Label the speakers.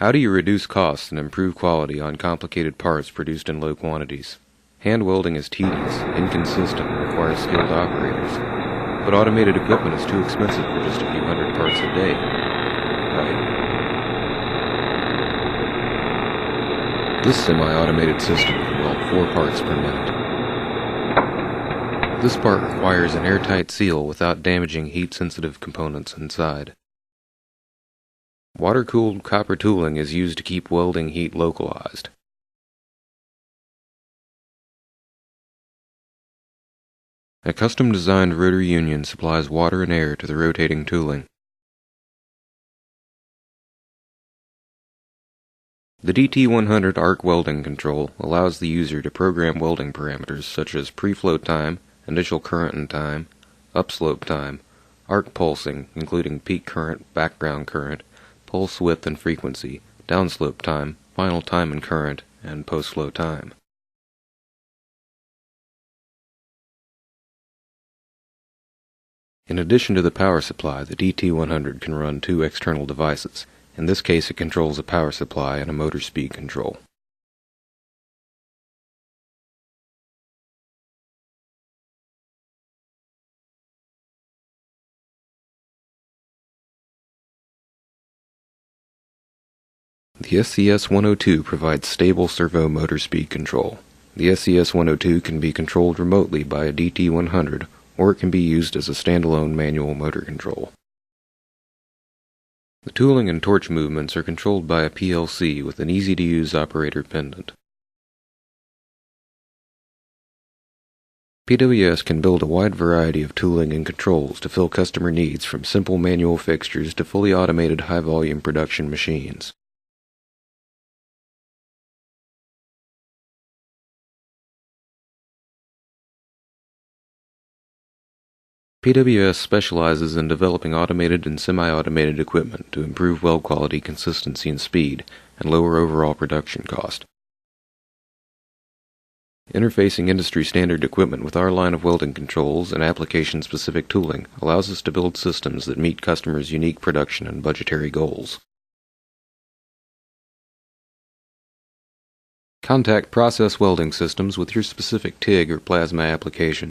Speaker 1: How do you reduce costs and improve quality on complicated parts produced in low quantities? Hand welding is tedious, inconsistent, and requires skilled operators. But automated equipment is too expensive for just a few hundred parts a day. Right. This semi-automated system can weld 4 parts per minute. This part requires an airtight seal without damaging heat-sensitive components inside. Water-cooled copper tooling is used to keep welding heat localized. A custom-designed rotor union supplies water and air to the rotating tooling. The DT100 arc welding control allows the user to program welding parameters such as pre-flow time, initial current and time, upslope time, arc pulsing including peak current, background current, pulse width and frequency, downslope time, final time and current, and post-flow time. In addition to the power supply, the DT100 can run 2 external devices. In this case, it controls a power supply and a motor speed control. The SCS-102 provides stable servo motor speed control. The SCS-102 can be controlled remotely by a DT100, or it can be used as a standalone manual motor control. The tooling and torch movements are controlled by a PLC with an easy-to-use operator pendant. PWS can build a wide variety of tooling and controls to fill customer needs from simple manual fixtures to fully automated high-volume production machines. PWS specializes in developing automated and semi-automated equipment to improve weld quality, consistency, and speed, and lower overall production cost. Interfacing industry-standard equipment with our line of welding controls and application-specific tooling allows us to build systems that meet customers' unique production and budgetary goals. Contact Process Welding Systems with your specific TIG or plasma application.